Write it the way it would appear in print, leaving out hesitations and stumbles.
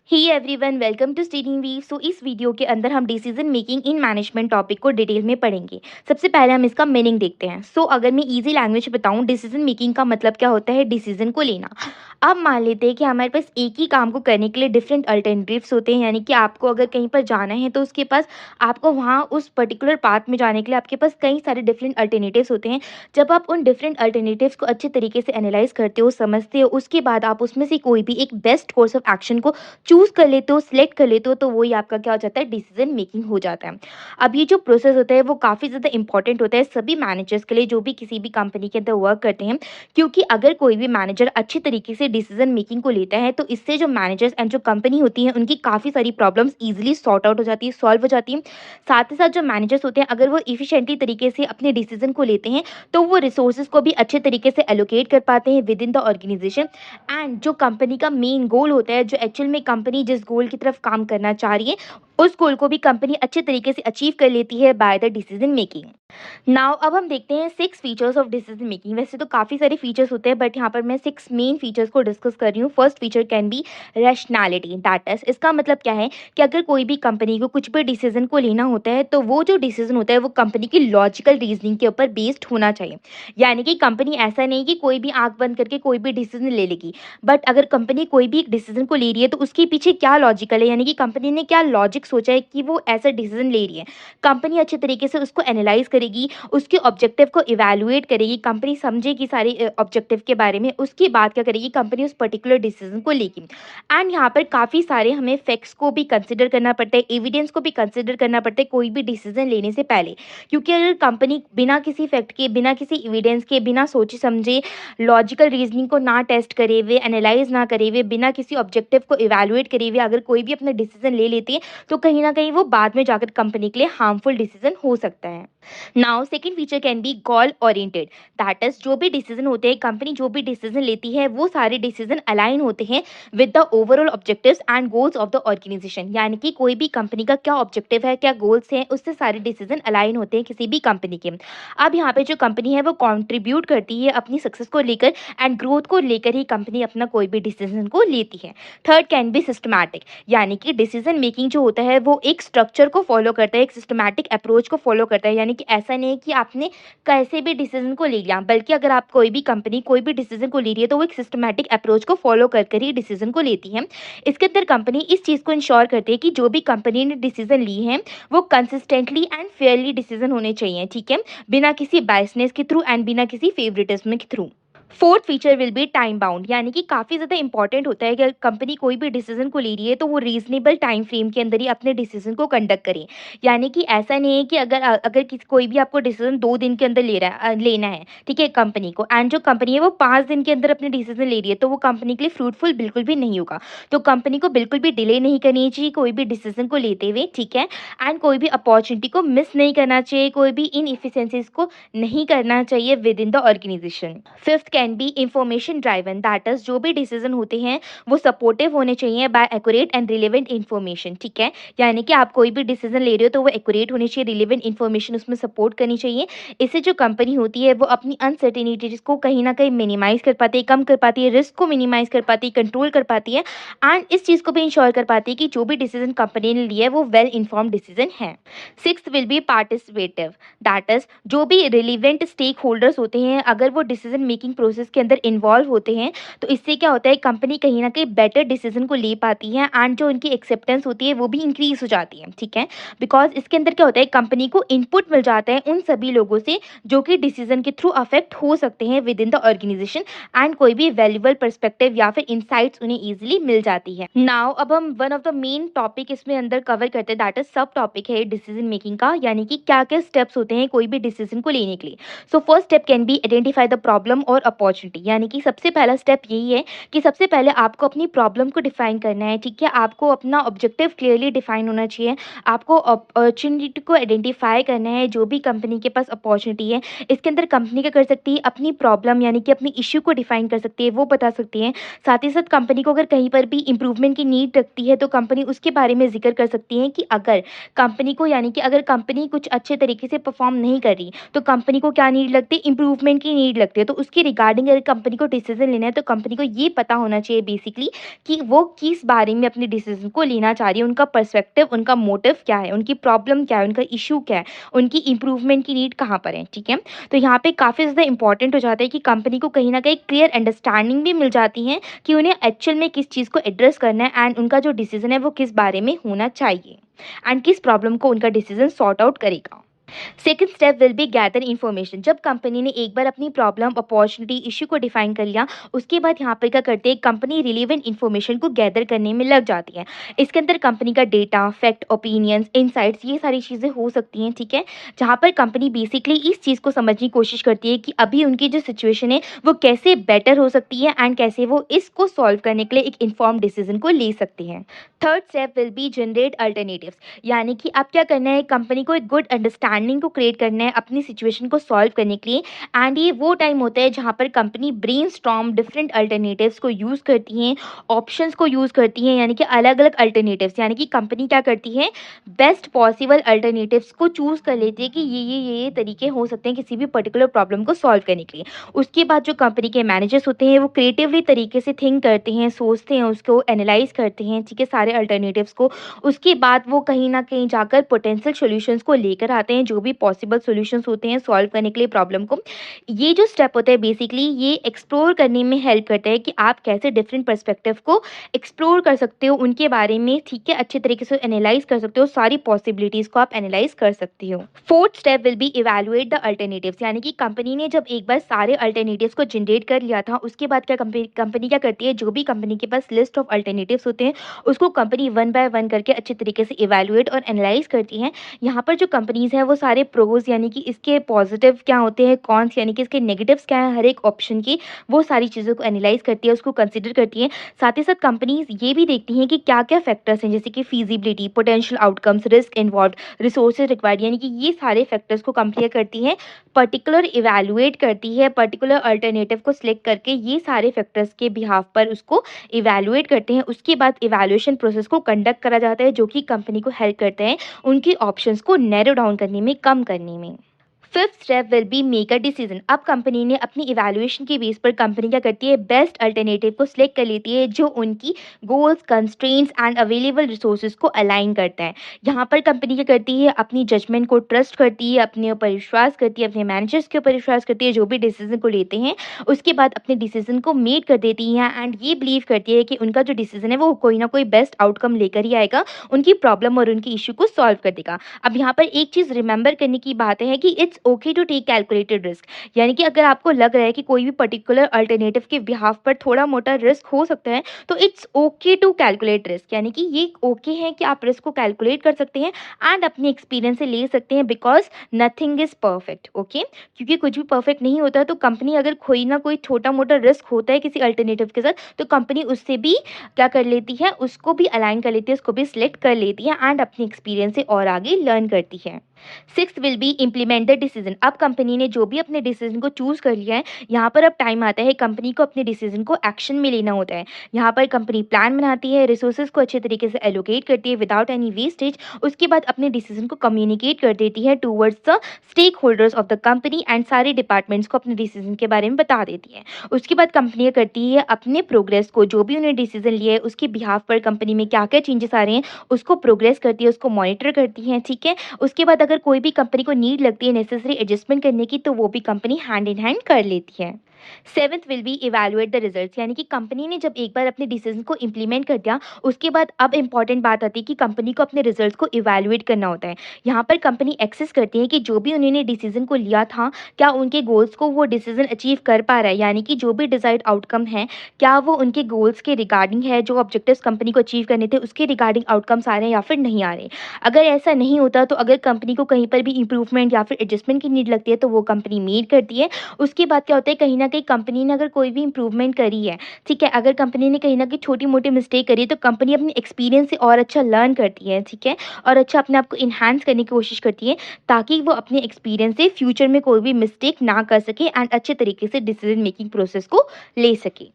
He everyone welcome to studying V. So इस video के अंदर हम decision making in management topic को डिटेल में पढ़ेंगे। सबसे पहले हम इसका मीनिंग देखते हैं। अगर मैं इजी लैंग्वेज में बताऊं, डिसीजन मेकिंग का मतलब क्या होता है? डिसीजन को लेना। अब मान लेते हैं कि हमारे पास एक ही काम को करने के लिए डिफरेंट अल्टरनेटिव्स होते हैं, यानी कि आपको अगर कहीं पर जाना है तो उसके पास आपको वहाँ उस पर्टिकुलर पाथ में जाने के लिए आपके पास कई सारे डिफरेंट अल्टरनेटिव्स होते हैं। जब आप उन डिफरेंट अल्टरनेटिव्स को अच्छे तरीके से एनालाइज करते हो, समझते हो, उसके बाद आप उसमें से कोई भी एक बेस्ट कोर्स ऑफ एक्शन को चूज़ कर लेते हो, सिलेक्ट कर लेते हो, तो वही आपका क्या हो जाता है? डिसीजन मेकिंग हो जाता है। अब ये जो प्रोसेस होता है वो काफ़ी ज़्यादा इंपॉर्टेंट होता है सभी मैनेजर्स के लिए जो भी किसी भी कंपनी के अंदर वर्क करते हैं, क्योंकि अगर कोई भी मैनेजर अच्छे तरीके से डिसीजन मेकिंग को लेता है तो इससे जो मैनेजर्स एंड जो कंपनी होती है उनकी काफ़ी सारी प्रॉब्लम्स ईजिली सॉर्ट आउट हो जाती है, सॉल्व हो जाती है। साथ ही साथ जो मैनेजर्स होते हैं अगर वो इफिशिएंटली तरीके से अपने डिसीजन को लेते हैं तो वो रिसोर्सेज को भी अच्छे तरीके से एलोकेट कर पाते हैं within the organisation. And जो कंपनी का मेन गोल होता है, जो एक्चुअल में कंपनी जिस गोल की तरफ काम करना चाह रही है, उस गोल को भी कंपनी अच्छे तरीके से अचीव कर लेती है by the decision making. Now अब हम देखते हैं 6 फीचर्स ऑफ डिसीजन मेकिंग। वैसे तो काफ़ी सारे फीचर्स होते हैं बट यहाँ पर मैं 6 मेन फीचर्स को डिस्कस कर रही हूँ। First feature can be rationality. That is, इसका मतलब क्या है कि अगर कोई भी कंपनी को कुछ भी डिसीजन को लेना होता है तो वो जो डिसीजन होता है वो कंपनी की लॉजिकल रीजनिंग के ऊपर बेस्ड होना चाहिए। यानी कि कंपनी ऐसा नहीं कि कोई भी आंख बंद करके कोई भी डिसीजन ले लेगी, बट अगर कंपनी कोई भी एक डिसीजन को ले रही है तो उसके पीछे क्या लॉजिकल है, यानी कि कंपनी ने क्या लॉजिक सोचा है कि वो ऐसा डिसीजन ले रही है। कंपनी अच्छे तरीके से उसको एनालाइज करेगी, उसके ऑब्जेक्टिव को इवैल्यूएट करेगी, कंपनी समझेगी सारे ऑब्जेक्टिव के बारे में, उसके बाद क्या करेगी, कंपनी उस पर्टिकुलर डिसीजन को लेगी। एंड यहाँ पर काफ़ी सारे हमें फैक्ट्स को भी कंसिडर करना पड़ता है, एविडेंस को भी कंसिडर करना पड़ता है कोई भी डिसीजन लेने से पहले। क्योंकि अगर कंपनी बिना किसी फैक्ट के, बिना किसी एविडेंस के, बिना सोचे समझे, लॉजिकल रीजनिंग को ना टेस्ट करे हुए, एनालाइज ना करे हुए, बिना किसी ऑब्जेक्टिव को इवैल्यूएट करे हुए अगर कोई भी अपना डिसीजन ले लेती है तो कहीं ना कहीं वो बाद में जाकर कंपनी के लिए हार्मफुल डिसीजन हो सकता है। Now second feature can be goal oriented. That is, जो भी डिसीजन होते हैं, कंपनी जो भी डिसीजन लेती है वो सारे डिसीजन अलाइन होते हैं with the overall objectives and goals of the organisation. यानी कि कोई भी कंपनी का क्या ऑब्जेक्टिव है, क्या गोल्स हैं, उससे सारे डिसीजन अलाइन होते हैं किसी भी कंपनी के। अब यहाँ पे जो कंपनी है वो कॉन्ट्रीब्यूट करती है अपनी सक्सेस को लेकर एंड ग्रोथ को लेकर ही कंपनी अपना कोई भी डिसीजन को लेती है। Third can be systematic. यानी कि डिसीजन मेकिंग जो होता है वो एक स्ट्रक्चर को फॉलो करता है, एक सिस्टमैटिक अप्रोच को फॉलो करता है। यानी कि ऐसा नहीं है कि आपने कैसे भी डिसीजन को ले लिया, बल्कि अगर आप कोई भी कंपनी कोई भी डिसीजन को ले रही है तो वो एक सिस्टमैटिक अप्रोच को फॉलो कर ही डिसीजन को लेती है। इसके अंदर कंपनी इस चीज़ को इंश्योर करती है कि जो भी कंपनी ने डिसीजन ली है वो कंसिस्टेंटली एंड फेयरली डिसीजन होने चाहिए, ठीक है, बिना किसी बायसनेस के थ्रू एंड बिना किसी फेवरेटिज्म के through. Fourth feature will be time bound. यानी कि काफ़ी ज़्यादा इंपॉर्टेंट होता है कि अगर कंपनी कोई भी डिसीजन को ले रही है तो वो रीजनेबल टाइम फ्रेम के अंदर ही अपने डिसीजन को कंडक्ट करे। यानी कि ऐसा नहीं है कि अगर अगर किसी कोई भी आपको डिसीजन 2 दिन के अंदर लेना है, ठीक है, कंपनी को, एंड जो कंपनी है वो 5 दिन के अंदर अपने डिसीजन ले रही है तो वो कंपनी के लिए फ्रूटफुल बिल्कुल भी नहीं होगा। तो कंपनी को बिल्कुल भी डिले नहीं करनी चाहिए कोई भी डिसीजन को लेते हुए, ठीक है, एंड कोई भी अपॉर्चुनिटी को मिस नहीं करना चाहिए, कोई भी इनएफिशिएंसीज को नहीं करना चाहिए within the organisation. Fifth can be information driven. That is, जो भी डिसीजन होते हैं वो सपोर्टिव होने चाहिए by accurate and relevant information, ठीक है। यानी कि आप कोई भी डिसीजन ले रहे हो तो वो एक्यूरेट होनी चाहिए, रिलेवेंट इन्फॉर्मेशन उसमें सपोर्ट करनी चाहिए। इससे जो कंपनी होती है वो अपनी अनसर्टेनिटीज को कहीं ना कहीं मिनिमाइज कर पाती है, कम कर पाती है, रिस्क को मिनिमाइज कर पाती है, कंट्रोल कर पाती है, एंड इस चीज़ को भी इंश्योर कर पाती है कि जो भी डिसीजन कंपनी ने लिया है वो वेल इन्फॉर्म्ड डिसीजन है। Sixth will be participative. That is, जो भी रिलीवेंट स्टेक होल्डर्स होते हैं अगर वो डिसीजन मेकिंग प्रोसेस के अंदर इन्वॉल्व होते हैं तो इससे क्या होता है, कंपनी कहीं ना कहीं बेटर डिसीजन को ले पाती है एंड जो उनकी एक्सेप्टेंस होती है वो भी इंक्रीज हो जाती है, ठीक है। बिकॉज इसके अंदर क्या होता है, कंपनी को इनपुट मिल जाता है उन सभी लोगों से जो कि डिसीजन के थ्रू अफेक्ट हो सकते हैं within the organisation, and कोई भी वैल्यूबल पर्सपेक्टिव या फिर इंसाइट्स उन्हें इजीली मिल जाती है। नाउ अब हम one of the main topic इसमें अंदर कवर करते हैं, दैट इज सब टॉपिक है डिसीजन मेकिंग का, यानी कि क्या क्या स्टेप्स होते हैं कोई भी डिसीजन को लेने के लिए। So first step can be identify the problem और अपॉर्चुनिटी। यानी कि सबसे पहला स्टेप यही है कि सबसे पहले आपको अपनी प्रॉब्लम को डिफाइन करना है, ठीक है, आपको अपना ऑब्जेक्टिव क्लियरली डिफाइन होना चाहिए, आपको अपॉर्चुनिटी को आइडेंटिफाई करना है। जो भी कंपनी के पास अपॉर्चुनिटी है इसके अंदर कंपनी क्या कर सकती है, अपनी प्रॉब्लम यानी कि अपनी इश्यू को डिफाइन कर सकती है, वो बता सकती है। साथ ही साथ कंपनी को अगर कहीं पर भी इंप्रूवमेंट की नीड रखती है तो कंपनी उसके बारे में जिक्र कर सकती है कि अगर कंपनी को, यानी कि अगर कंपनी कुछ अच्छे तरीके से परफॉर्म नहीं कर रही तो कंपनी को क्या नीड लगती है, इंप्रूवमेंट की नीड लगती है, तो उसके रिगार्डिंग रिगार्डिंग अगर कंपनी को डिसीज़न लेना है तो कंपनी को ये पता होना चाहिए बेसिकली कि वो किस बारे में अपने डिसीज़न को लेना चाह रही है, उनका पर्सपेक्टिव, उनका मोटिव क्या है, उनकी प्रॉब्लम क्या है, उनका इश्यू क्या है, उनकी इम्प्रूवमेंट की नीड कहाँ पर है, ठीक है? तो यहाँ पे काफ़ी ज़्यादा इम्पोर्टेंट हो जाता है कि कंपनी को कहीं न कहीं क्लियर अंडरस्टैंडिंग भी मिल जाती है कि उन्हें एक्चुअल में किस चीज़ को एड्रेस करना है एंड उनका जो डिसीज़न है वो किस बारे में होना चाहिए एंड किस प्रॉब्लम को उनका डिसीज़न सॉर्ट आउट करेगा। Second step will be gather information. जब कंपनी ने एक बार अपनी प्रॉब्लम, अपॉर्चुनिटी, इश्यू को डिफाइन कर लिया, उसके बाद यहाँ पर क्या करते हैं, कंपनी रिलेवेंट इन्फॉर्मेशन को गैदर करने में लग जाती है। इसके अंदर कंपनी का डेटा, फैक्ट, ओपिनियंस, इनसाइट्स, ये सारी चीज़ें हो सकती हैं, ठीक है? जहाँ पर कंपनी बेसिकली इस चीज़ को समझने की कोशिश करती है कि अभी उनकी जो सिचुएशन है वो कैसे बेटर हो सकती है एंड कैसे वो इसको सॉल्व करने के लिए एक इन्फॉर्म्ड डिसीजन को ले सकते हैं। Third step will be generate alternatives. यानी कि अब क्या करना है, कंपनी को एक गुड अंडरस्टैंडिंग को क्रिएट करना है अपनी सिचुएशन को सॉल्व करने के लिए एंड ये वो टाइम होता है जहाँ पर कंपनी ब्रेनस्टॉर्म डिफरेंट अल्टरनेटिव्स को यूज़ करती हैं, ऑप्शंस को यूज़ करती हैं, यानी कि अलग अलग अल्टरनेटिव्स, यानी कि कंपनी क्या करती है, बेस्ट पॉसिबल अल्टरनेटिव्स को चूज़ कर लेती है कि ये तरीके हो सकते हैं किसी भी पर्टिकुलर प्रॉब्लम को सॉल्व करने के लिए। उसके बाद जो कंपनी के मैनेजर्स होते हैं वो क्रिएटिवली तरीके से थिंक करते हैं, सोचते हैं, उसको एनालाइज करते हैं, ठीक है, सारे अल्टरनेटिव्स को। उसके बाद वो कहीं न कहीं जाकर पोटेंशियल सॉल्यूशंस को लेकर आते हैं, जो भी पॉसिबल सॉल्यूशंस होते हैं सॉल्व करने के लिए प्रॉब्लम को। ये जो स्टेप होता है बेसिकली ये एक्सप्लोर करने में हेल्प करता है कि आप कैसे डिफरेंट पर्सपेक्टिव को एक्सप्लोर कर सकते हो, उनके बारे में, ठीक है, अच्छे तरीके से एनालाइज कर सकते हो, सारी पॉसिबिलिटीज़ को आप एनालाइज कर सकते हो। Fourth step will be evaluate the alternatives. यानी कि कंपनी ने जब एक बार सारे अल्टरनेटिव्स को जनरेट कर लिया था, उसके बाद क्या कंपनी क्या करती है, जो भी कंपनी के पास लिस्ट ऑफ अल्टरनेटिव्स होते हैं उसको कंपनी वन बाय वन करके अच्छे तरीके से इवैल्यूएट और एनालाइज करती हैं। यहाँ पर जो कंपनीज़ हैं वो सारे प्रोज़, यानी कि इसके पॉजिटिव क्या होते हैं, कॉन्स यानी कि इसके नेगेटिव्स क्या हैं हर एक ऑप्शन की, वो सारी चीज़ों को एनालाइज करती है, उसको कंसिडर करती हैं। साथ ही साथ कंपनीज़ ये भी देखती हैं कि क्या-क्या फैक्टर्स हैं, जैसे कि feasibility, potential outcomes, risk involved, resources required, यानी कि ये सारे फैक्टर्स को कंपेयर करती हैं, पर्टिकुलर इवैल्यूएट करती है, पर्टिकुलर अल्टरनेटिव को सिलेक्ट करके ये सारे फैक्टर्स के बिहाफ पर उसको इवैल्यूएट करते हैं। उसके बाद इवैल्यूएशन प्रोसेस को कंडक्ट करा जाता है, जो कि कंपनी को हेल्प करता है उनकी ऑप्शंस को नैरो डाउन करने में, कम करने में। Fifth step will be make a decision. अब कंपनी ने अपनी इवैल्यूएशन के बेस पर कंपनी क्या करती है, बेस्ट अल्टरनेटिव को सिलेक्ट कर लेती है जो उनकी goals, constraints and available resources को अलाइन करता है। यहाँ पर कंपनी क्या करती है, अपनी जजमेंट को ट्रस्ट करती है, अपने ऊपर विश्वास करती है, अपने मैनेजर्स के ऊपर विश्वास करती है जो भी डिसीजन को लेते हैं। उसके बाद अपने डिसीजन को मेड कर देती है एंड ये बिलीव करती है कि उनका जो डिसीजन है वो कोई ना कोई बेस्ट आउटकम लेकर ही आएगा, उनकी प्रॉब्लम और उनकी इशू को सॉल्व कर देगा। अब यहाँ पर एक चीज़ रिमेंबर करने की बात है कि it's okay to take calculated risk. यानी कि अगर आपको लग रहा है कि कोई भी पर्टिकुलर अल्टरनेटिव के बिहाफ पर थोड़ा मोटा रिस्क हो सकता है तो it's okay to calculate risk. यानी कि ये ओके है कि आप रिस्क को कैलकुलेट कर सकते हैं एंड अपने एक्सपीरियंस से ले सकते हैं, because nothing is perfect, okay, क्योंकि कुछ भी परफेक्ट नहीं होता। तो कंपनी अगर कोई ना कोई छोटा मोटा रिस्क होता है किसी अल्टरनेटिव के साथ तो कंपनी उससे भी क्या कर लेती है, उसको भी अलाइन कर लेती है, उसको भी सिलेक्ट कर लेती है एंड अपने एक्सपीरियंस से और आगे लर्न करती है। Sixth will be implement the decision. अब कंपनी ने जो भी अपने डिसीजन को चूज कर लिया है, यहाँ पर अब टाइम आता है कंपनी को अपने डिसीजन को एक्शन में लेना होता है। यहाँ पर कंपनी प्लान बनाती है, रिसोर्सेज को अच्छे तरीके से एलोकेट करती है विदाउट एनी वेस्टेज। उसके बाद अपने डिसीजन को कम्युनिकेट कर देती है towards the stakeholders of the company and सारे डिपार्टमेंट्स को अपने डिसीजन के बारे में बता देती है। उसके बाद कंपनी करती है अपने प्रोग्रेस को, जो भी उन्हें डिसीजन लिया है उसके बिहाफ पर कंपनी में क्या क्या चेंजेस आ रहे हैं उसको प्रोग्रेस करती है, उसको मॉनिटर करती है, ठीक है। उसके बाद अगर कोई भी कंपनी को नीड लगती है नेसेसरी एडजस्टमेंट करने की तो वो भी कंपनी हैंड इन हैंड कर लेती है। Seventh will be evaluate the results. यानी कि कंपनी ने जब एक बार अपने डिसीजन को इंप्लीमेंट कर दिया उसके बाद अब इंपॉर्टेंट बात आती है कि कंपनी को अपने रिजल्ट्स को इवैल्यूएट करना होता है। यहाँ पर कंपनी एक्सेस करती है कि जो भी उन्होंने डिसीजन को लिया था क्या उनके गोल्स को वो डिसीजन अचीव कर पा रहा है, यानी कि जो भी डिजायर्ड आउटकम है क्या वो उनके गोल्स के रिगार्डिंग है, जो ऑब्जेक्टिव्स कंपनी को अचीव करने थे उसके रिगार्डिंग आउटकम्स आ रहे हैं या फिर नहीं आ रहे। अगर ऐसा नहीं होता तो अगर कंपनी को कहीं पर भी इंप्रूवमेंट या फिर एडजस्टमेंट की नीड लगती है तो वो कंपनी मेड करती है। उसके बाद क्या होता है, कहीं न कहीं कंपनी ने अगर कोई भी इंप्रूवमेंट करी है, ठीक है, अगर कंपनी ने कहीं न कहीं छोटी-मोटी मिस्टेक करी है तो कंपनी अपने एक्सपीरियंस से और अच्छा लर्न करती है, ठीक है, और अच्छा अपने आप को एनहांस करने की कोशिश करती है ताकि वो अपने एक्सपीरियंस से फ्यूचर में कोई भी मिस्टेक ना कर सके एंड अच्छे तरीके से डिसीजन मेकिंग प्रोसेस को ले सके।